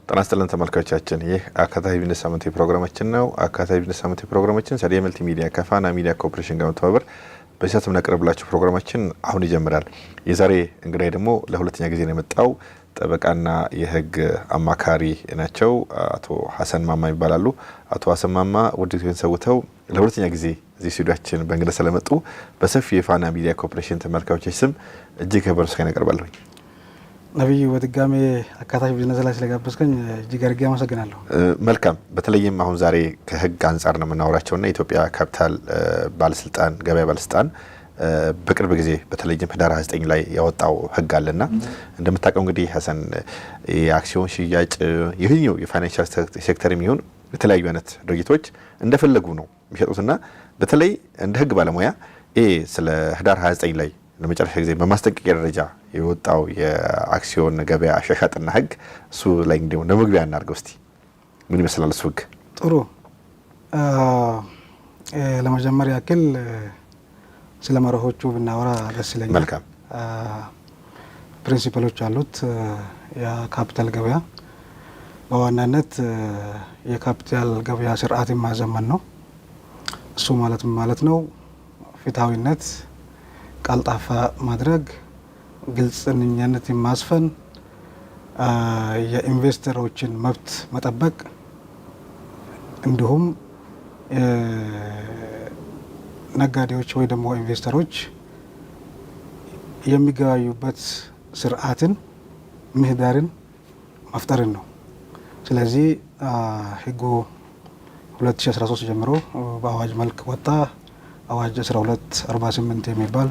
ጤና ይስጥልን ተመልካቾቻችን፣ ይህ አካታዊ ቢዝነስ ሳምንት ፕሮግራማችን ነው። አካታዊ ቢዝነስ ሳምንት ፕሮግራማችን ሰዲያ መልቲ ሚዲያ ከፋና ሚዲያ ኮርፖሬሽን ጋር በመተባበር በሰዓት የምናቀርብላችሁ ፕሮግራማችን አሁን ይጀምራል። የዛሬ እንግዳይ ደግሞ ለሁለተኛ ጊዜ ነው የመጣው። ጠበቃና የህግ አማካሪ ናቸው። አቶ ሀሰን ማማ ይባላሉ። አቶ ሀሰን ማማ ውድድሩን ሰውተው ለሁለተኛ ጊዜ እዚህ ስቱዲዮአችን በእንግዳ ስለመጡ በሰፊ የፋና ሚዲያ ኮርፖሬሽን ተመልካቾች ስም እጅግ ከበረ ምስጋና አቀርባለሁ። ነብዩ በድጋሜ አካታች ቢዝነስ ላይ ስለጋበዝከኝ እጅግ አድርጌ አመሰግናለሁ። መልካም። በተለይም አሁን ዛሬ ከህግ አንጻር ነው የምናወራቸውና የኢትዮጵያ ካፒታል ባለስልጣን ገበያ ባለስልጣን በቅርብ ጊዜ በተለይም ህዳር 29 ላይ ያወጣው ህግ አለና እንደምታውቀው እንግዲህ ሀሰን የአክሲዮን ሽያጭ ይህኛው የፋይናንሻል ሴክተር የሚሆን የተለያዩ አይነት ድርጅቶች እንደፈለጉ ነው የሚሸጡትና በተለይ እንደ ህግ ባለሙያ ስለ ህዳር 29 ላይ ለመጨረሻ ጊዜ በማስጠንቀቂያ ደረጃ የወጣው የአክሲዮን ገበያ አሻሻጥና ህግ እሱ ላይ እንደው ለመግቢያ እናርገው እስቲ ምን ይመስላል እሱ ህግ? ጥሩ። ለመጀመሪያ ያክል ስለ መርሆቹ ብናወራ ደስ ይለኛል። መልካም። ፕሪንሲፕሎች አሉት የካፒታል ገበያ። በዋናነት የካፒታል ገበያ ስርዓትን ማዘመን ነው። እሱ ማለት ነው ፍትሃዊነት፣ ቀልጣፋ ማድረግ፣ ግልጽነትን ማስፈን፣ የኢንቨስተሮችን መብት መጠበቅ እንዲሁም ነጋዴዎች ወይ ደግሞ ኢንቨስተሮች የሚገበያዩበት ስርዓትን ምህዳርን መፍጠርን ነው። ስለዚህ ህጉ 2013 ጀምሮ በአዋጅ መልክ ወጣ። አዋጅ 1248 የሚባል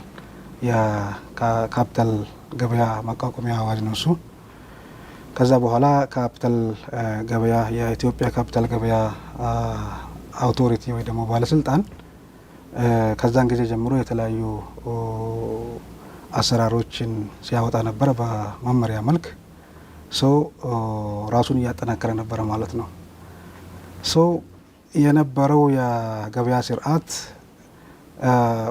የካፒታል ገበያ ማቋቋሚያ አዋጅ ነው እሱ። ከዛ በኋላ ካፒታል ገበያ የኢትዮጵያ ካፒታል ገበያ አውቶሪቲ ወይ ደግሞ ባለስልጣን ከዛን ጊዜ ጀምሮ የተለያዩ አሰራሮችን ሲያወጣ ነበረ በመመሪያ መልክ። ሰው ራሱን እያጠናከረ ነበረ ማለት ነው። ሰው የነበረው የገበያ ስርዓት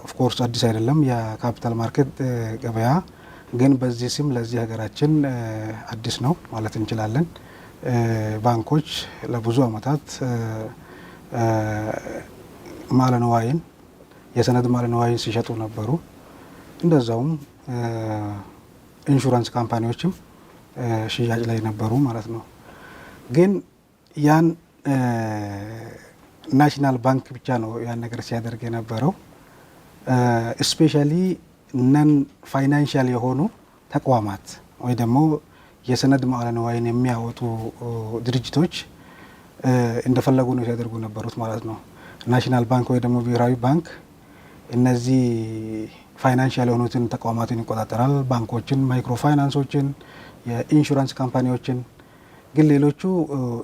ኦፍኮርስ አዲስ አይደለም። የካፒታል ማርኬት ገበያ ግን በዚህ ስም ለዚህ ሀገራችን አዲስ ነው ማለት እንችላለን። ባንኮች ለብዙ አመታት ማለንዋይን የሰነድ ማለንዋይን ሲሸጡ ነበሩ። እንደዛውም ኢንሹራንስ ካምፓኒዎችም ሽያጭ ላይ ነበሩ ማለት ነው። ግን ያን ናሽናል ባንክ ብቻ ነው ያን ነገር ሲያደርግ የነበረው። ስፔሻሊ ነን ፋይናንሻል የሆኑ ተቋማት ወይ ደግሞ የሰነድ ማለንዋይን የሚያወጡ ድርጅቶች እንደፈለጉ ነው ሲያደርጉ ነበሩት ማለት ነው። ናሽናል ባንክ ወይ ደግሞ ብሔራዊ ባንክ እነዚህ ፋይናንሻል የሆኑትን ተቋማትን ይቆጣጠራል። ባንኮችን፣ ማይክሮ ፋይናንሶችን፣ የኢንሹራንስ ካምፓኒዎችን። ግን ሌሎቹ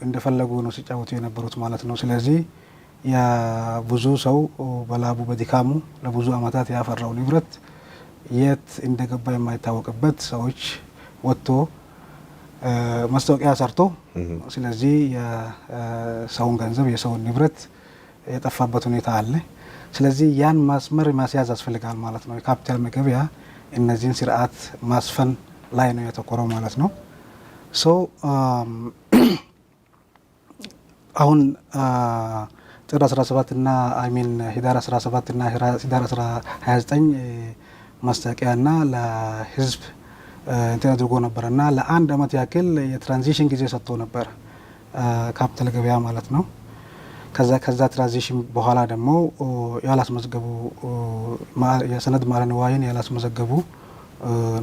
እንደፈለጉ ነው ሲጫወቱ የነበሩት ማለት ነው። ስለዚህ የብዙ ሰው በላቡ በድካሙ ለብዙ አመታት ያፈራው ንብረት የት እንደገባ የማይታወቅበት ሰዎች ወጥቶ ማስታወቂያ ሰርቶ ስለዚህ የሰውን ገንዘብ የሰውን ንብረት የጠፋበት ሁኔታ አለ። ስለዚህ ያን ማስመር ማስያዝ ያስፈልጋል ማለት ነው። የካፒታል ገበያ እነዚህን ስርዓት ማስፈን ላይ ነው ያተኮረው ማለት ነው። አሁን ጥር 17 እና ህዳር 17 እና ህዳር 29 ማስታወቂያና ለህዝብ እንትን አድርጎ ነበርና ለአንድ አመት ያክል የትራንዚሽን ጊዜ ሰጥቶ ነበር ካፒታል ገበያ ማለት ነው። ከዛ ትራንዚሽን በኋላ ደግሞ ያላስመዘገቡ የሰነድ ማለንዋይን ያላስመዘገቡ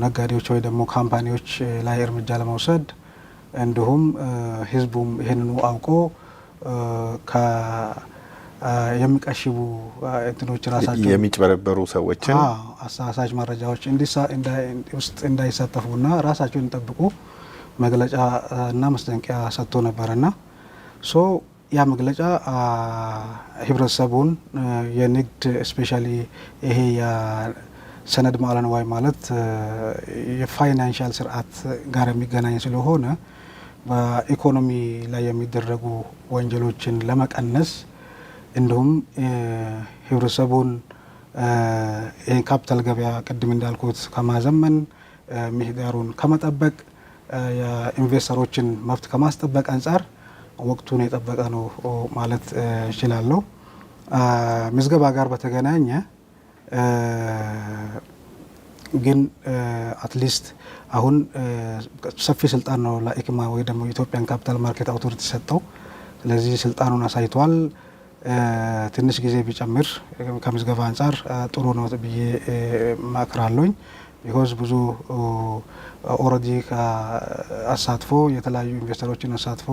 ነጋዴዎች ወይ ደግሞ ካምፓኒዎች ላይ እርምጃ ለመውሰድ እንዲሁም ህዝቡም ይህንኑ አውቆ የሚቀሽቡ እንትኖች ራሳቸው የሚጭበረበሩ ሰዎችን አሳሳች መረጃዎች ውስጥ እንዳይሳተፉና ራሳቸውን እንጠብቁ መግለጫ እና ማስጠንቀቂያ ሰጥቶ ነበርና ያ መግለጫ ህብረተሰቡን የንግድ ስፔሻሊ ይሄ የሰነድ ማለንዋይ ማለት የፋይናንሻል ስርዓት ጋር የሚገናኝ ስለሆነ በኢኮኖሚ ላይ የሚደረጉ ወንጀሎችን ለመቀነስ እንዲሁም ህብረተሰቡን ካፒታል ገበያ ቅድም እንዳልኩት ከማዘመን ምህዳሩን ከመጠበቅ የኢንቨስተሮችን መብት ከማስጠበቅ አንጻር ወቅቱን የጠበቀ ነው ማለት እችላለሁ። ምዝገባ ጋር በተገናኘ ግን አትሊስት አሁን ሰፊ ስልጣን ነው ለኢክማ ወይ ደግሞ ኢትዮጵያን ካፒታል ማርኬት አውቶሪቲ ሰጠው። ስለዚህ ስልጣኑን አሳይቷል። ትንሽ ጊዜ ቢጨምር ከምዝገባ አንጻር ጥሩ ነው ብዬ ማክራለኝ። ቢኮዝ ብዙ ኦልሬዲ አሳትፎ የተለያዩ ኢንቨስተሮችን አሳትፎ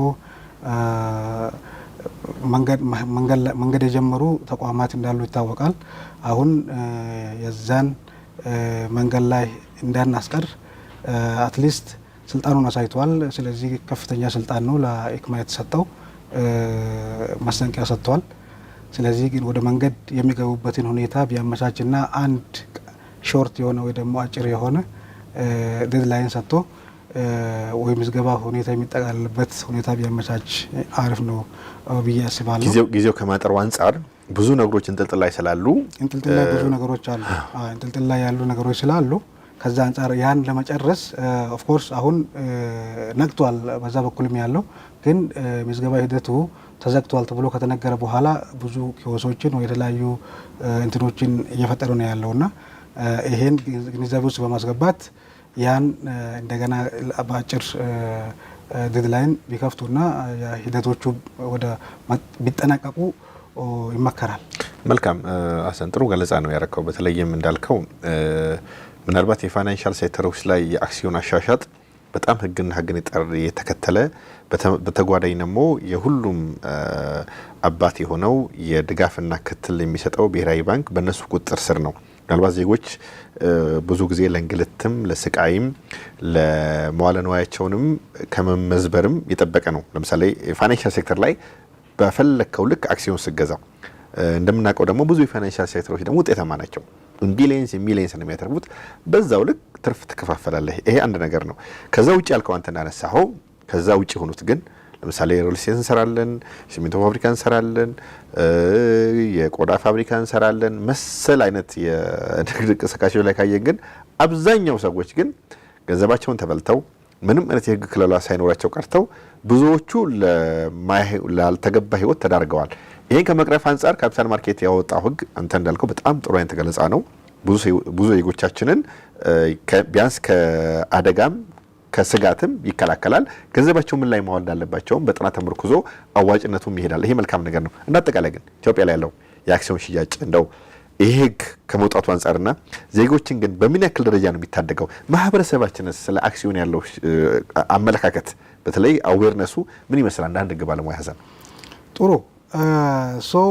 መንገድ የጀመሩ ተቋማት እንዳሉ ይታወቃል። አሁን የዛን መንገድ ላይ እንዳናስቀር አትሊስት ስልጣኑን አሳይቷል። ስለዚህ ከፍተኛ ስልጣን ነው ለኢክማ የተሰጠው፣ ማስጠንቀቂያ ሰጥቷል። ስለዚህ ግን ወደ መንገድ የሚገቡበትን ሁኔታ ቢያመቻችና አንድ ሾርት የሆነ ወይ ደግሞ አጭር የሆነ ዴድላይን ሰጥቶ ወይ ምዝገባ ሁኔታ የሚጠቃልልበት ሁኔታ ቢያመቻች አሪፍ ነው ብዬ አስባለሁ። ጊዜው ከማጠሩ አንጻር ብዙ ነገሮች እንጥልጥል ላይ ስላሉ እንጥልጥል ላይ ብዙ ነገሮች አሉ። እንጥልጥል ላይ ያሉ ነገሮች ስላሉ ከዛ አንጻር ያን ለመጨረስ ኦፍ ኮርስ አሁን ነቅቷል። በዛ በኩልም ያለው ግን ምዝገባ ሂደቱ ተዘግቷል ተብሎ ከተነገረ በኋላ ብዙ ኪዮሶችን ወይ የተለያዩ እንትኖችን እየፈጠሩ ነው ያለውና ይሄን ግንዛቤ ውስጥ በማስገባት ያን እንደገና በአጭር ዴድላይን ቢከፍቱና ሂደቶቹ ወደ ቢጠናቀቁ ይመከራል። መልካም ሀሰን፣ ጥሩ ገለጻ ነው ያረከው። በተለይም እንዳልከው ምናልባት የፋይናንሻል ሴክተሮች ላይ የአክሲዮን አሻሻጥ በጣም ህግን የተከተለ በተጓዳኝ ደግሞ የሁሉም አባት የሆነው የድጋፍና ክትል የሚሰጠው ብሔራዊ ባንክ በእነሱ ቁጥጥር ስር ነው። ምናልባት ዜጎች ብዙ ጊዜ ለእንግልትም ለስቃይም ለመዋለ ንዋያቸውንም ከመመዝበርም የጠበቀ ነው። ለምሳሌ የፋይናንሻል ሴክተር ላይ በፈለከው ልክ አክሲዮን ስገዛ እንደምናውቀው ደግሞ ብዙ የፋይናንሻል ሴክተሮች ደግሞ ውጤታማ ናቸው። ቢሊየንስ ነው የሚያተርፉት። በዛው ልክ ትርፍ ትከፋፈላለህ። ይሄ አንድ ነገር ነው። ከዛ ውጭ ያልከው አንተ እንዳነሳኸው ከዛ ውጭ ሆኑት ግን ለምሳሌ ሪል ስቴት እንሰራለን፣ ሲሚንቶ ፋብሪካ እንሰራለን፣ የቆዳ ፋብሪካ እንሰራለን፣ መሰል አይነት የንግድ እንቅስቃሴዎች ላይ ካየን ግን አብዛኛው ሰዎች ግን ገንዘባቸውን ተበልተው ምንም አይነት የህግ ክለላ ሳይኖራቸው ቀርተው ብዙዎቹ ላልተገባ ህይወት ተዳርገዋል። ይሄን ከመቅረፍ አንጻር ካፒታል ማርኬት ያወጣው ህግ አንተ እንዳልከው በጣም ጥሩ አይነት ገለጻ ነው። ብዙ ዜጎቻችንን ቢያንስ ከአደጋም ከስጋትም ይከላከላል። ገንዘባቸው ምን ላይ ማዋል እንዳለባቸውም በጥናት ተመርኩዞ አዋጭነቱም ይሄዳል። ይሄ መልካም ነገር ነው። እንዳጠቃላይ ግን ኢትዮጵያ ላይ ያለው የአክሲዮን ሽያጭ እንደው ይሄ ህግ ከመውጣቱ አንጻርና ዜጎችን ግን በምን ያክል ደረጃ ነው የሚታደገው? ማህበረሰባችንስ ስለ አክሲዮን ያለው አመለካከት በተለይ አዌርነሱ ምን ይመስላል? እንደ አንድ ህግ ባለሙያ ሀሰን። ጥሩ ሰው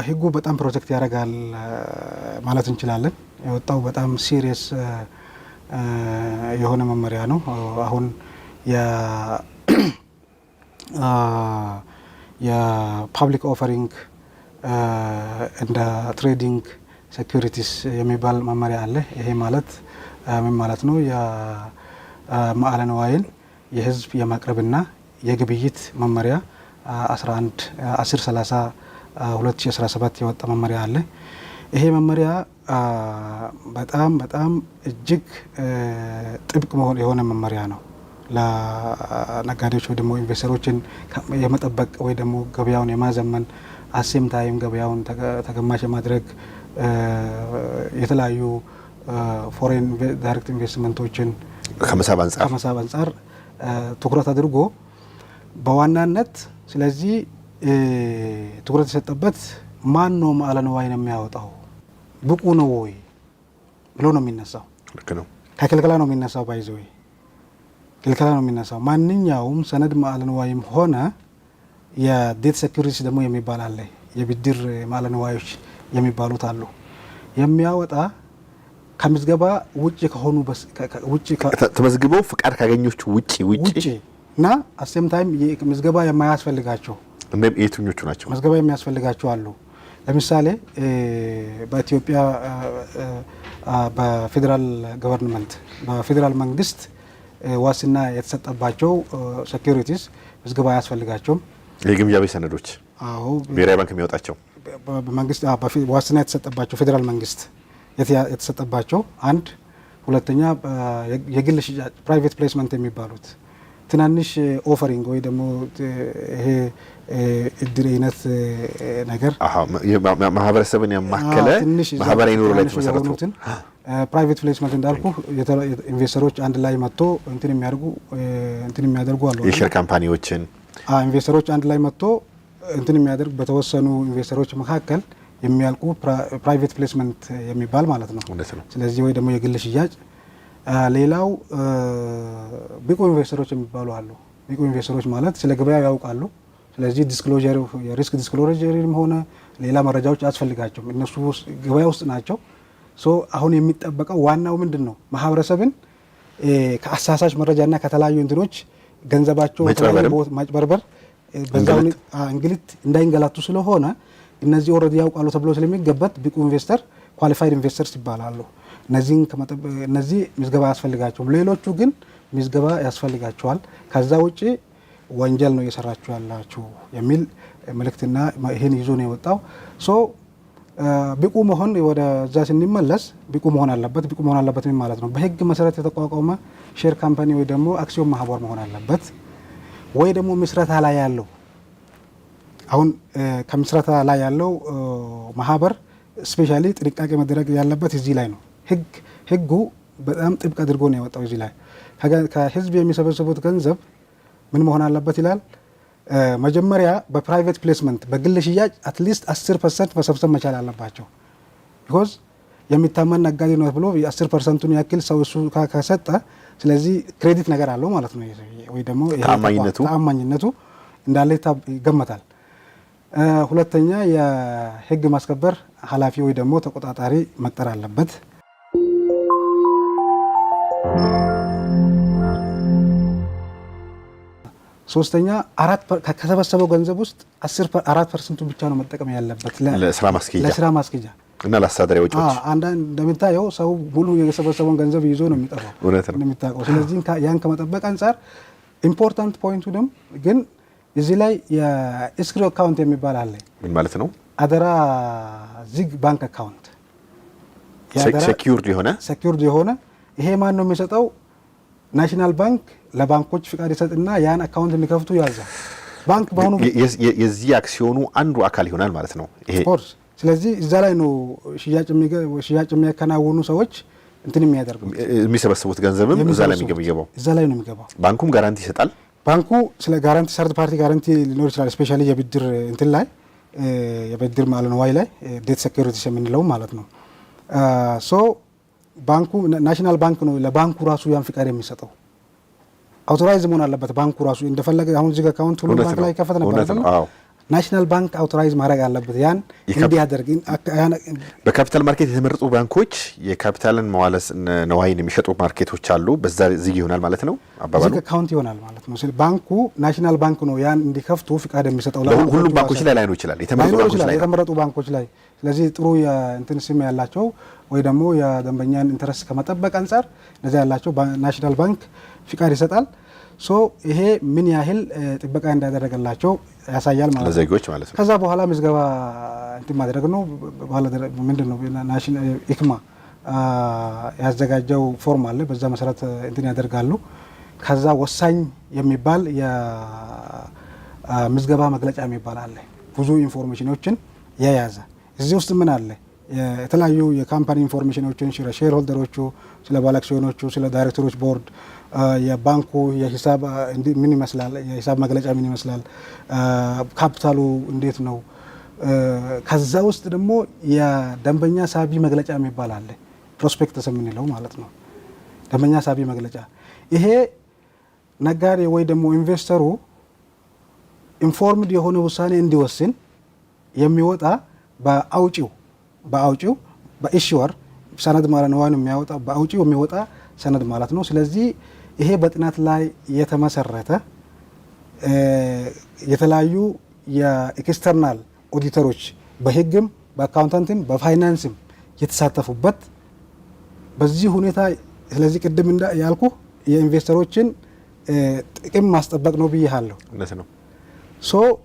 ህጉ በጣም ፕሮቴክት ያደርጋል ማለት እንችላለን። የወጣው በጣም ሲሪየስ የሆነ መመሪያ ነው። አሁን የፓብሊክ ኦፈሪንግ እንደ ትሬዲንግ ሴኩሪቲስ የሚባል መመሪያ አለ። ይሄ ማለት ምን ማለት ነው? የመዋዕለ ንዋይን የህዝብ የማቅረብና የግብይት መመሪያ 1030 2017 የወጣ መመሪያ አለ። ይሄ መመሪያ በጣም እጅግ ጥብቅ የሆነ መመሪያ ነው። ለነጋዴዎች ወይ ደግሞ ኢንቨስተሮችን የመጠበቅ ወይ ደግሞ ገበያውን የማዘመን አሴም ታይም ገበያውን ተገማሽ የማድረግ የተለያዩ ፎሬን ዳይሬክት ኢንቨስትመንቶችን ከመሳብ አንጻር ትኩረት አድርጎ በዋናነት ስለዚህ ትኩረት የሰጠበት ማን ነው መዋዕለ ንዋይን የሚያወጣው ብቁ ነው ወይ ብሎ ነው የሚነሳው። ልክ ነው። ከክልከላ ነው የሚነሳው። ባይዘ ወይ ክልከላ ነው የሚነሳው። ማንኛውም ሰነድ መዋዕለ ንዋይም ሆነ የዴት ሴኩሪቲስ ደግሞ የሚባል አለ። የብድር መዋዕለ ንዋዮች የሚባሉት አሉ። የሚያወጣ ከምዝገባ ውጪ ከሆኑ ተመዝግበው ፍቃድ ካገኞቹ ውጪ እና አሴም ታይም ምዝገባ የማያስፈልጋቸው የትኞቹ ናቸው? ምዝገባ የሚያስፈልጋቸው አሉ። ለምሳሌ በኢትዮጵያ በፌዴራል ገቨርንመንት በፌዴራል መንግስት ዋስትና የተሰጠባቸው ሴኩሪቲስ ምዝገባ አያስፈልጋቸውም። የግምጃ ቤት ሰነዶች ብሔራዊ ባንክ የሚያወጣቸው መንግስት ዋስትና የተሰጠባቸው ፌዴራል መንግስት የተሰጠባቸው አንድ፣ ሁለተኛ የግል ሽያጭ ፕራይቬት ፕሌስመንት የሚባሉት ትናንሽ ኦፈሪንግ ወይ ደግሞ ይሄ እድል አይነት ነገር ማህበረሰብን ያማከለ ማህበራዊ ኑሮ ላይ ተመሰረቱ ፕራይቬት ፕሌስመንት እንዳልኩ ኢንቨስተሮች አንድ ላይ መጥቶ እንትን የሚያደርጉ አሉ። የሼር ካምፓኒዎችን ኢንቨስተሮች አንድ ላይ መጥቶ እንትን የሚያደርግ በተወሰኑ ኢንቨስተሮች መካከል የሚያልቁ ፕራይቬት ፕሌስመንት የሚባል ማለት ነው። ስለዚህ ወይ ደግሞ የግል ሽያጭ። ሌላው ቢቁ ኢንቨስተሮች የሚባሉ አሉ። ቢቁ ኢንቨስተሮች ማለት ስለ ገበያው ያውቃሉ። ስለዚህ ዲስክሎዠር የሪስክ ዲስክሎዠርም ሆነ ሌላ መረጃዎች አያስፈልጋቸውም። እነሱ ገበያ ውስጥ ናቸው። አሁን የሚጠበቀው ዋናው ምንድን ነው? ማህበረሰብን ከአሳሳች መረጃና ከተለያዩ እንትኖች ገንዘባቸው ማጭበርበር በዛው እንግልት እንዳይንገላቱ ስለሆነ እነዚህ ኦልሬዲ ያውቃሉ ተብሎ ስለሚገበት ቢቁ ኢንቨስተር ኳሊፋይድ ኢንቨስተርስ ይባላሉ። እነዚህ ምዝገባ ያስፈልጋቸውም። ሌሎቹ ግን ምዝገባ ያስፈልጋቸዋል። ከዛ ውጪ ወንጀል ነው እየሰራችሁ ያላችሁ የሚል መልእክትና ይሄን ይዞ ነው የወጣው። ቢቁ መሆን ወደዛ ስንመለስ ቢቁ መሆን አለበት። ቢቁ መሆን አለበት ማለት ነው በህግ መሰረት የተቋቋመ ሼር ካምፓኒ ወይ ደግሞ አክሲዮን ማህበር መሆን አለበት። ወይ ደግሞ ምስረታ ላይ ያለው አሁን ከምስረታ ላይ ያለው ማህበር ስፔሻሊ ጥንቃቄ መደረግ ያለበት እዚህ ላይ ነው። ህጉ በጣም ጥብቅ አድርጎ ነው ያወጣው። እዚህ ላይ ከህዝብ የሚሰበስቡት ገንዘብ ምን መሆን አለበት ይላል። መጀመሪያ በፕራይቬት ፕሌስመንት በግል ሽያጭ አትሊስት 10% መሰብሰብ መቻል አለባቸው። ቢኮዝ የሚታመን ነጋዴ ነው ብሎ የ10%ቱን ያክል ሰው እሱ ከሰጠ ስለዚህ ክሬዲት ነገር አለው ማለት ነው። ወይ ደግሞ ተአማኝነቱ እንዳለ ይገመታል። ሁለተኛ የህግ ማስከበር ኃላፊ ወይ ደግሞ ተቆጣጣሪ መቅጠር አለበት። ሶስተኛ ከተሰበሰበው ገንዘብ ውስጥ 4% ብቻ ነው መጠቀም ያለበት ለስራ ማስኬጃ እና ለአስተዳደር ወጪዎች። አንዳንድ እንደምታየው ሰው ሙሉ የሰበሰበውን ገንዘብ ይዞ ነው የሚጠፋው እንደምታውቀው። ስለዚህ ያን ከመጠበቅ አንጻር ኢምፖርታንት ፖይንቱ ደግሞ ግን እዚህ ላይ የኤስክሮ አካውንት የሚባል አለ። ምን ማለት ነው? አደራ ዝግ ባንክ አካውንት ሴኩርድ የሆነ ይሄ ማን ነው የሚሰጠው? ናሽናል ባንክ ለባንኮች ፍቃድ ይሰጥና ያን አካውንት እንዲከፍቱ ያዛል። ባንክ በሆኑ የዚህ አክሲዮኑ አንዱ አካል ይሆናል ማለት ነው ይሄ። ስለዚህ እዛ ላይ ነው ሽያጭ የሚያከናውኑ ሰዎች እንትን የሚያደርጉት። የሚሰበስቡት ገንዘብም እዛ ላይ ነው የሚገባው። ባንኩም ጋራንቲ ይሰጣል። ባንኩ ስለ ጋራንቲ ሰርድ ፓርቲ ጋራንቲ ሊኖር ይችላል። ስፔሻሊ የብድር እንትን ላይ የብድር ማለት ነው ዋይ ላይ ዴት ሴኩሪቲስ የምንለው ማለት ነው። ባንኩ ናሽናል ባንክ ነው ለባንኩ ራሱ ያን ፍቃድ የሚሰጠው። አውቶራይዝ መሆን አለበት ባንኩ ራሱ እንደፈለገ። አሁን እዚህ አካውንት ሁሉ ባንክ ላይ ከፈተ ነበር። ናሽናል ባንክ አውቶራይዝ ማድረግ አለበት ያን እንዲያደርግ። በካፒታል ማርኬት የተመረጡ ባንኮች የካፒታልን መዋለስ ነዋይን የሚሸጡ ማርኬቶች አሉ። በዛ ዝግ ይሆናል ማለት ነው አባባሉ። ዝግ አካውንት ይሆናል ማለት ነው። ባንኩ ናሽናል ባንክ ነው ያን እንዲከፍቱ ፍቃድ የሚሰጠው። ሁሉም ባንኮች ላይ ላይኖር ይችላል፣ የተመረጡ ባንኮች ላይ። ስለዚህ ጥሩ የእንትን ስም ያላቸው ወይ ደግሞ የደንበኛን ኢንተረስት ከመጠበቅ አንጻር እንደዛ ያላቸው ናሽናል ባንክ ፍቃድ ይሰጣል። ይሄ ምን ያህል ጥበቃ እንዳደረገላቸው ያሳያል ማለት ነው ለዜጎች ማለት ነው። ከዛ በኋላ ምዝገባ እንትን ማድረግ ነው። በኋላ ምንድነው ናሽናል ኢክማ ያዘጋጀው ፎርም አለ። በዛ መሰረት እንትን ያደርጋሉ። ከዛ ወሳኝ የሚባል የምዝገባ መግለጫ የሚባል አለ። ብዙ ኢንፎርሜሽኖችን የያዘ እዚህ ውስጥ ምን አለ? የተለያዩ የካምፓኒ ኢንፎርሜሽኖችን ስለ ሼር ሆልደሮቹ፣ ስለ ባለ አክሲዮኖቹ፣ ስለ ዳይሬክተሮች ቦርድ፣ የባንኩ የሂሳብ ምን ይመስላል፣ የሂሳብ መግለጫ ምን ይመስላል፣ ካፒታሉ እንዴት ነው። ከዛ ውስጥ ደግሞ የደንበኛ ሳቢ መግለጫ የሚባል አለ። ፕሮስፔክተስ የምንለው ማለት ነው። ደንበኛ ሳቢ መግለጫ ይሄ ነጋዴ ወይ ደግሞ ኢንቨስተሩ ኢንፎርምድ የሆነ ውሳኔ እንዲወስን የሚወጣ በአውጪው በኢሹወር ሰነድ ማለት ነው የሚያወጣ በአውጪው የሚወጣ ሰነድ ማለት ነው። ስለዚህ ይሄ በጥናት ላይ የተመሰረተ የተለያዩ የኤክስተርናል ኦዲተሮች በህግም በአካውንታንትም በፋይናንስም የተሳተፉበት በዚህ ሁኔታ። ስለዚህ ቅድም ያልኩ የኢንቨስተሮችን ጥቅም ማስጠበቅ ነው ብያለሁ።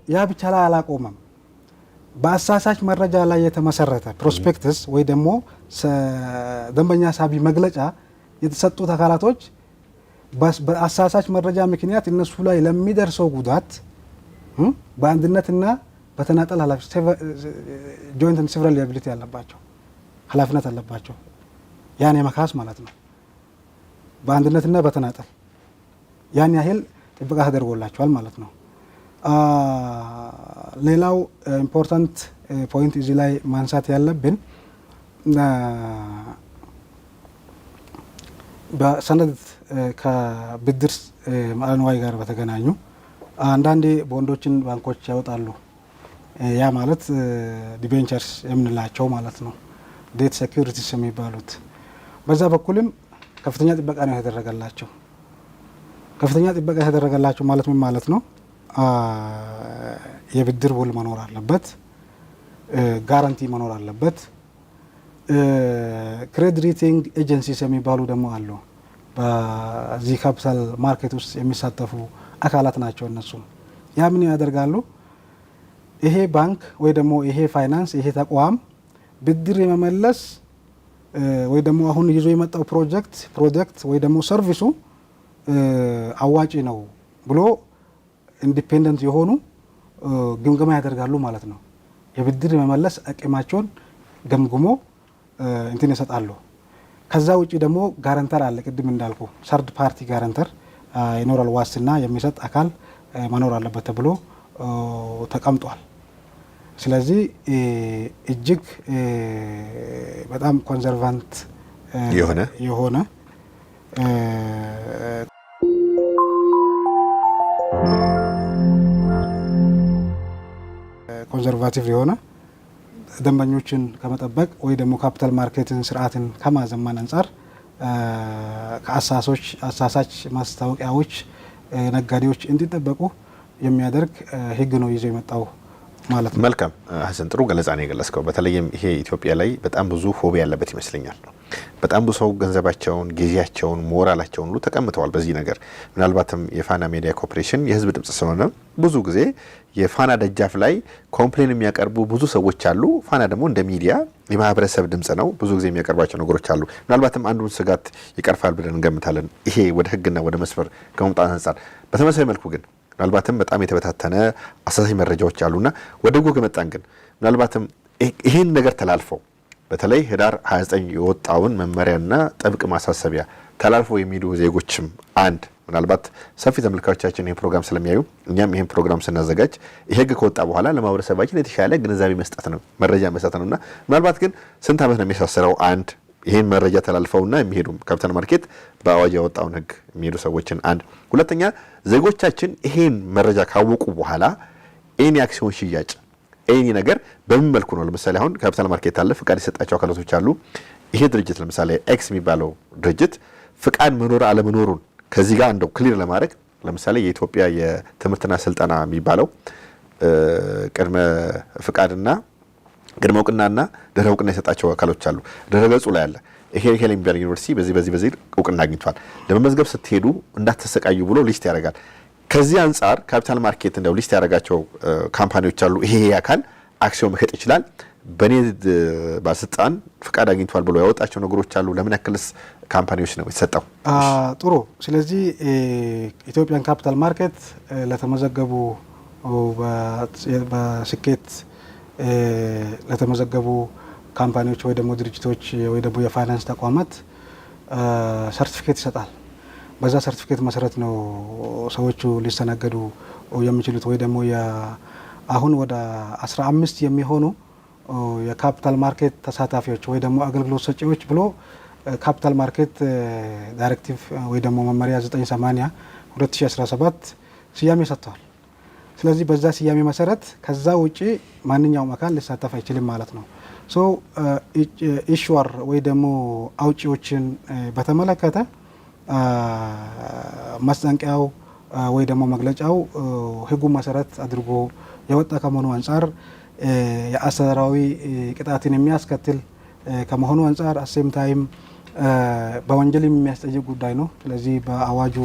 ያ ብቻ ላይ አላቆመም። በአሳሳች መረጃ ላይ የተመሰረተ ፕሮስፔክተስ ወይ ደግሞ ደንበኛ ሳቢ መግለጫ የተሰጡት አካላቶች በአሳሳች መረጃ ምክንያት እነሱ ላይ ለሚደርሰው ጉዳት በአንድነትና በተናጠል ጆይንት ኤንድ ሲቨራል ሊያቢሊቲ ያለባቸው ኃላፊነት አለባቸው። ያን የመካስ ማለት ነው። በአንድነትና በተናጠል ያን ያህል ጥበቃ ተደርጎላቸዋል ማለት ነው። ሌላው ኢምፖርታንት ፖይንት እዚህ ላይ ማንሳት ያለብን በሰነድ ከብድር መዋዕለ ንዋይ ጋር በተገናኙ አንዳንዴ ቦንዶችን ባንኮች ያወጣሉ። ያ ማለት ዲቤንቸርስ የምንላቸው ማለት ነው፣ ዴት ሴኩሪቲስ የሚባሉት። በዛ በኩልም ከፍተኛ ጥበቃ ነው የተደረገላቸው። ከፍተኛ ጥበቃ የተደረገላቸው ማለት ምን ማለት ነው? የብድር ውል መኖር አለበት፣ ጋራንቲ መኖር አለበት። ክሬዲት ሬቲንግ ኤጀንሲስ የሚባሉ ደግሞ አሉ። በዚህ ካፒታል ማርኬት ውስጥ የሚሳተፉ አካላት ናቸው። እነሱም ያ ምን ያደርጋሉ? ይሄ ባንክ ወይ ደግሞ ይሄ ፋይናንስ ይሄ ተቋም ብድር የመመለስ ወይ ደግሞ አሁን ይዞ የመጣው ፕሮጀክት ወይ ደግሞ ሰርቪሱ አዋጪ ነው ብሎ ኢንዲፔንደንት የሆኑ ግምገማ ያደርጋሉ ማለት ነው። የብድር የመመለስ አቅማቸውን ገምግሞ እንትን ይሰጣሉ። ከዛ ውጪ ደግሞ ጋራንተር አለ። ቅድም እንዳልኩ ሰርድ ፓርቲ ጋራንተር ይኖራል። ዋስትና የሚሰጥ አካል መኖር አለበት ተብሎ ተቀምጧል። ስለዚህ እጅግ በጣም ኮንዘርቫንት የሆነ ኮንዘርቫቲቭ የሆነ ደንበኞችን ከመጠበቅ ወይ ደግሞ ካፒታል ማርኬትን ስርዓትን ከማዘመን አንጻር ከአሳሳች ማስታወቂያዎች ነጋዴዎች እንዲጠበቁ የሚያደርግ ሕግ ነው ይዞ የመጣው ማለት ነው። መልካም ሀሰን፣ ጥሩ ገለጻ ነው የገለጽከው። በተለይም ይሄ ኢትዮጵያ ላይ በጣም ብዙ ፎቢ ያለበት ይመስለኛል። በጣም ብዙ ሰው ገንዘባቸውን፣ ጊዜያቸውን፣ ሞራላቸውን ሁሉ ተቀምጠዋል በዚህ ነገር። ምናልባትም የፋና ሚዲያ ኮርፖሬሽን የህዝብ ድምጽ ስለሆነ ብዙ ጊዜ የፋና ደጃፍ ላይ ኮምፕሌን የሚያቀርቡ ብዙ ሰዎች አሉ። ፋና ደግሞ እንደ ሚዲያ የማህበረሰብ ድምጽ ነው። ብዙ ጊዜ የሚያቀርባቸው ነገሮች አሉ። ምናልባትም አንዱን ስጋት ይቀርፋል ብለን እንገምታለን፣ ይሄ ወደ ህግና ወደ መስመር ከመምጣት አንጻር። በተመሳሳይ መልኩ ግን ምናልባትም በጣም የተበታተነ አሳሳኝ መረጃዎች አሉና ወደ ጎግ መጣን። ግን ምናልባትም ይህን ነገር ተላልፈው በተለይ ህዳር 29 የወጣውን መመሪያና ጥብቅ ማሳሰቢያ ተላልፈው የሚሄዱ ዜጎችም አንድ ምናልባት ሰፊ ተመልካቾቻችን ይህን ፕሮግራም ስለሚያዩ እኛም ይህን ፕሮግራም ስናዘጋጅ ይህ ህግ ከወጣ በኋላ ለማህበረሰባችን የተሻለ ግንዛቤ መስጠት ነው፣ መረጃ መስጠት ነውና ምናልባት ግን ስንት ዓመት ነው የሚያሳስረው አንድ ይህን መረጃ ተላልፈውና የሚሄዱ ካፒታል ማርኬት በአዋጅ ያወጣውን ህግ የሚሄዱ ሰዎችን አንድ። ሁለተኛ ዜጎቻችን ይሄን መረጃ ካወቁ በኋላ ኤኒ አክሲዮን ሽያጭ ኤኒ ነገር በምን መልኩ ነው? ለምሳሌ አሁን ካፒታል ማርኬት አለ፣ ፍቃድ የሰጣቸው አካላቶች አሉ። ይሄ ድርጅት ለምሳሌ ኤክስ የሚባለው ድርጅት ፍቃድ መኖር አለመኖሩን ከዚህ ጋር እንደው ክሊር ለማድረግ ለምሳሌ የኢትዮጵያ የትምህርትና ስልጠና የሚባለው ቅድመ ፍቃድና ቅድመ እውቅናና ድህረ እውቅና የሰጣቸው አካሎች አሉ። ድህረ ገጹ ላይ አለ ይሄ የሚባል ዩኒቨርሲቲ በዚህ እውቅና አግኝቷል፣ ለመመዝገብ ስትሄዱ እንዳትሰቃዩ ብሎ ሊስት ያደርጋል። ከዚህ አንጻር ካፒታል ማርኬት እንደው ሊስት ያደረጋቸው ካምፓኒዎች አሉ። ይሄ አካል አክሲዮን መሸጥ ይችላል፣ በኔ ባለስልጣን ፍቃድ አግኝቷል ብሎ ያወጣቸው ነገሮች አሉ። ለምን ያክልስ ካምፓኒዎች ነው የተሰጠው? ጥሩ። ስለዚህ ኢትዮጵያን ካፒታል ማርኬት ለተመዘገቡ በስኬት ለተመዘገቡ ካምፓኒዎች ወይ ደግሞ ድርጅቶች ወይ ደግሞ የፋይናንስ ተቋማት ሰርቲፊኬት ይሰጣል። በዛ ሰርቲፊኬት መሰረት ነው ሰዎቹ ሊስተናገዱ የሚችሉት። ወይ ደግሞ አሁን ወደ 15 የሚሆኑ የካፒታል ማርኬት ተሳታፊዎች ወይ ደግሞ አገልግሎት ሰጪዎች ብሎ ካፒታል ማርኬት ዳይሬክቲቭ ወይ ደግሞ መመሪያ 980 2017 ስያሜ ሰጥተዋል። ስለዚህ በዛ ስያሜ መሰረት ከዛ ውጪ ማንኛውም አካል ሊሳተፍ አይችልም ማለት ነው። ሶ ኢሹወር ወይ ደግሞ አውጪዎችን በተመለከተ ማስጠንቀቂያው ወይ ደግሞ መግለጫው ህጉን መሰረት አድርጎ የወጣ ከመሆኑ አንጻር የአሰራራዊ ቅጣትን የሚያስከትል ከመሆኑ አንጻር አሴም ታይም በወንጀል የሚያስጠይቅ ጉዳይ ነው። ስለዚህ በአዋጁ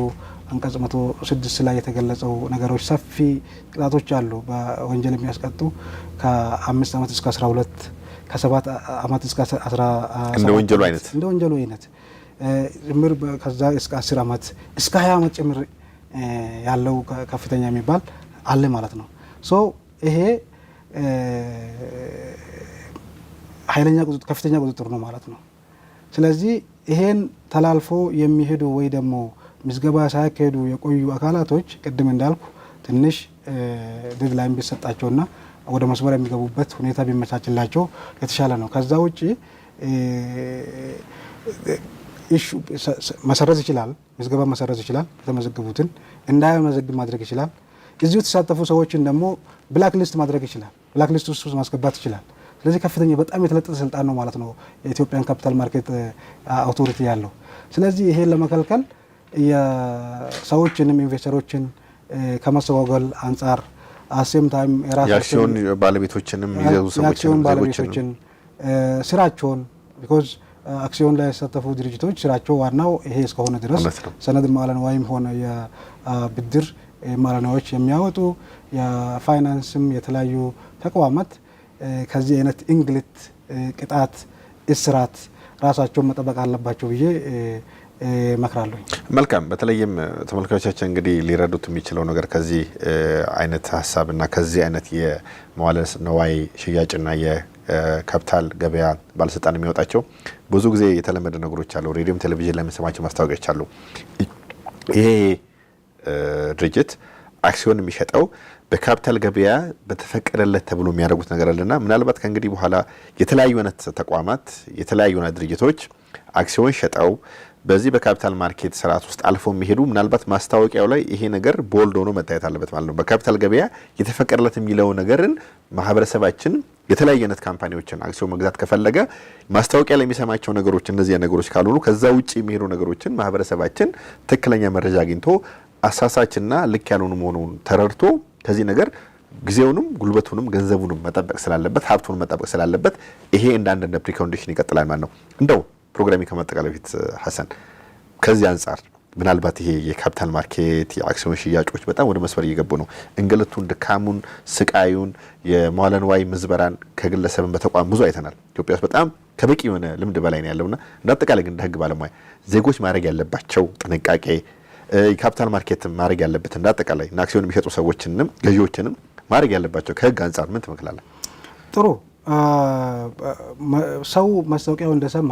አንቀጽ 106 ላይ የተገለጸው ነገሮች ሰፊ ቅጣቶች አሉ። በወንጀል የሚያስቀጡ ከ5 ዓመት እስከ 12 ከ7 ዓመት እስከ 17 እንደ ወንጀሉ አይነት ጭምር ከዛ እስከ 10 ዓመት እስከ 20 ዓመት ጭምር ያለው ከፍተኛ የሚባል አለ ማለት ነው። ሶ ይሄ ኃይለኛ ከፍተኛ ቁጥጥር ነው ማለት ነው። ስለዚህ ይሄን ተላልፎ የሚሄዱ ወይ ደግሞ ምዝገባ ሳያካሄዱ የቆዩ አካላቶች ቅድም እንዳልኩ ትንሽ ዴድላይን ቢሰጣቸውና ወደ መስመር የሚገቡበት ሁኔታ ቢመቻችላቸው የተሻለ ነው። ከዛ ውጪ መሰረዝ ይችላል፣ ምዝገባ መሰረዝ ይችላል፣ የተመዘገቡትን እንዳይመዘግብ ማድረግ ይችላል። እዚሁ የተሳተፉ ሰዎችን ደግሞ ብላክ ሊስት ማድረግ ይችላል፣ ብላክ ሊስት ውስጥ ማስገባት ይችላል። ስለዚህ ከፍተኛ በጣም የተለጠጠ ስልጣን ነው ማለት ነው የኢትዮጵያን ካፒታል ማርኬት አውቶሪቲ ያለው። ስለዚህ ይሄን ለመከልከል የሰዎችንም ኢንቨስተሮችን ከመስተጓጎል አንጻር አሴም ታይም የአክሲዮን ባለቤቶችንም ይዘው ሰዎችን ስራቸውን ቢኮዝ አክሲዮን ላይ የተሳተፉ ድርጅቶች ስራቸው ዋናው ይሄ እስከሆነ ድረስ ሰነድ መዋዕለ ንዋይም ሆነ የብድር መዋዕለ ንዋዮች የሚያወጡ የፋይናንስም የተለያዩ ተቋማት ከዚህ አይነት እንግልት፣ ቅጣት፣ እስራት ራሳቸውን መጠበቅ አለባቸው ብዬ መክራለሁ። መልካም። በተለይም ተመልካቾቻችን እንግዲህ ሊረዱት የሚችለው ነገር ከዚህ አይነት ሀሳብና ከዚህ አይነት የመዋዕለ ንዋይ ሽያጭና የካፒታል ገበያ ባለስልጣን የሚወጣቸው ብዙ ጊዜ የተለመደ ነገሮች አሉ። ሬዲዮም ቴሌቪዥን ላይ የምንሰማቸው ማስታወቂያዎች አሉ። ይሄ ድርጅት አክሲዮን የሚሸጠው በካፒታል ገበያ በተፈቀደለት ተብሎ የሚያደርጉት ነገር አለና ምናልባት ከእንግዲህ በኋላ የተለያዩ አይነት ተቋማት የተለያዩ አይነት ድርጅቶች አክሲዮን ሸጠው በዚህ በካፒታል ማርኬት ስርዓት ውስጥ አልፎ የሚሄዱ ምናልባት ማስታወቂያው ላይ ይሄ ነገር ቦልድ ሆኖ መታየት አለበት ማለት ነው። በካፒታል ገበያ የተፈቀደለት የሚለው ነገርን ማህበረሰባችን የተለያዩ አይነት ካምፓኒዎችን አክሲዮን መግዛት ከፈለገ ማስታወቂያ ላይ የሚሰማቸው ነገሮች እነዚህ ነገሮች ካልሆኑ ከዛ ውጪ የሚሄዱ ነገሮችን ማህበረሰባችን ትክክለኛ መረጃ አግኝቶ አሳሳችና ልክ ያልሆኑ መሆኑን ተረድቶ ከዚህ ነገር ጊዜውንም ጉልበቱንም ገንዘቡንም መጠበቅ ስላለበት ሀብቱን መጠበቅ ስላለበት ይሄ እንደ ፕሪኮንዲሽን ይቀጥላል ማለት ነው። እንደው ፕሮግራሚ ከመጠቃለል በፊት ሐሰን ከዚህ አንጻር ምናልባት ይሄ የካፒታል ማርኬት የአክሲዮን ሽያጮች በጣም ወደ መስመር እየገቡ ነው። እንግልቱን፣ ድካሙን፣ ስቃዩን የመዋዕለ ንዋይ ምዝበራን ከግለሰብን በተቋም ብዙ አይተናል። ኢትዮጵያ ውስጥ በጣም ከበቂ የሆነ ልምድ በላይ ነው ያለውና እንዳጠቃላይ ግን እንደ ህግ ባለሙያ ዜጎች ማድረግ ያለባቸው ጥንቃቄ የካፒታል ማርኬት ማድረግ ያለበት እንዳጠቃላይ አክሲዮን የሚሸጡ ሰዎችንም ገዢዎችንም ማድረግ ያለባቸው ከህግ አንጻር ምን ትመክራለህ? ጥሩ ሰው ማስታወቂያው እንደሰማ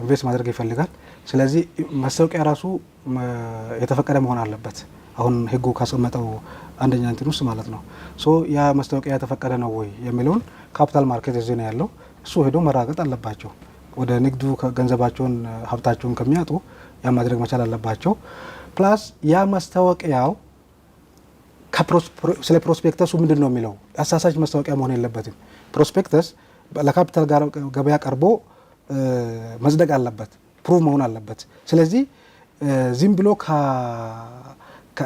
ኢንቨስት ማድረግ ይፈልጋል። ስለዚህ ማስታወቂያ ራሱ የተፈቀደ መሆን አለበት። አሁን ህጉ ካስቀመጠው አንደኛ እንትን ውስጥ ማለት ነው። ሶ ያ ማስታወቂያ የተፈቀደ ነው ወይ የሚለውን ካፒታል ማርኬት እዚህ ነው ያለው፣ እሱ ሄዶ መራገጥ አለባቸው። ወደ ንግዱ ገንዘባቸውን ሀብታቸውን ከሚያጡ ያ ማድረግ መቻል አለባቸው። ፕላስ ያ ማስታወቂያው ስለ ፕሮስፔክተሱ ምንድን ነው የሚለው አሳሳች ማስታወቂያ መሆን የለበትም። ፕሮስፔክተስ ለካፒታል ገበያ ቀርቦ መጽደቅ አለበት፣ ፕሩቭ መሆን አለበት። ስለዚህ ዝም ብሎ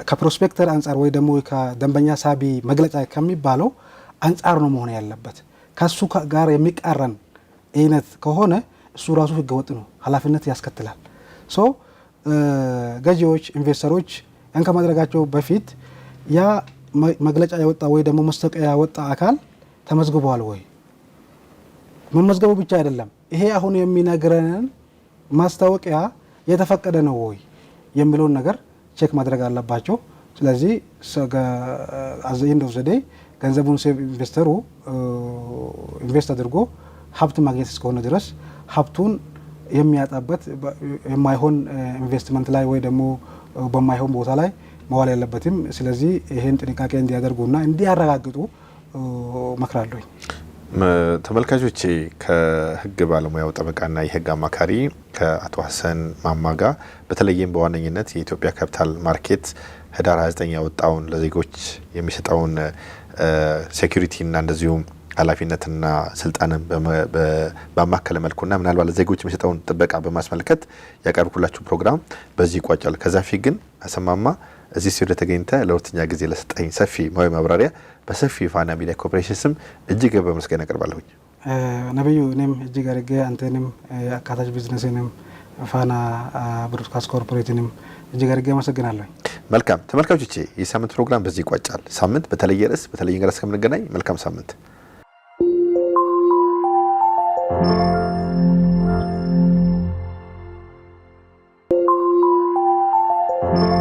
ከፕሮስፔክተር አንጻር ወይ ደግሞ ከደንበኛ ሳቢ መግለጫ ከሚባለው አንጻር ነው መሆን ያለበት። ከሱ ጋር የሚቃረን አይነት ከሆነ እሱ ራሱ ህገወጥ ነው፣ ኃላፊነት ያስከትላል። ሶ ገዢዎች፣ ኢንቨስተሮች ያን ከማድረጋቸው በፊት ያ መግለጫ ያወጣ ወይ ደግሞ ማስታወቂያ ያወጣ አካል ተመዝግቧል ወይ? መመዝገቡ ብቻ አይደለም፣ ይሄ አሁን የሚነግረንን ማስታወቂያ የተፈቀደ ነው ወይ የሚለውን ነገር ቼክ ማድረግ አለባቸው። ስለዚህ ኢንድ ኦፍ ዘ ዴይ ገንዘቡን ኢንቨስተሩ ኢንቨስት አድርጎ ሀብት ማግኘት እስከሆነ ድረስ ሀብቱን የሚያጣበት የማይሆን ኢንቨስትመንት ላይ ወይ ደግሞ በማይሆን ቦታ ላይ መዋል ያለበትም። ስለዚህ ይሄን ጥንቃቄ እንዲያደርጉና እንዲያረጋግጡ መክራለሁ። ተመልካቾቼ ከህግ ባለሙያው ጠበቃና የህግ አማካሪ ከአቶ ሐሰን ማማ ጋር በተለይም በዋነኝነት የኢትዮጵያ ካፒታል ማርኬት ህዳር 29 ያወጣውን ለዜጎች የሚሰጠውን ሴኩሪቲና እንደዚሁም ኃላፊነትና ስልጣንን በማከለ መልኩና ምናልባት ለዜጎች የሚሰጠውን ጥበቃ በማስመልከት ያቀርብኩላችሁ ፕሮግራም በዚህ ይቋጫል። ከዛ ፊት ግን ሐሰን ማማ እዚህ ሲወደ ተገኝተ ለሁለተኛ ጊዜ ለሰጠኝ ሰፊ ሙያዊ ማብራሪያ በሰፊ ፋና ሚዲያ ኮርፖሬሽን ስም እጅግ በመስገን አቀርባለሁ። ነብዩ እኔም እጅግ አድርጌ አንተንም አካታች ቢዝነስንም ፋና ብሮድካስት ኮርፖሬትንም እጅግ አድርጌ አመሰግናለሁ። መልካም ተመልካቾቼ፣ የሳምንት ፕሮግራም በዚህ ይቋጫል። ሳምንት በተለየ ርዕስ በተለየ እንግዳ እስከምንገናኝ መልካም ሳምንት። ነው።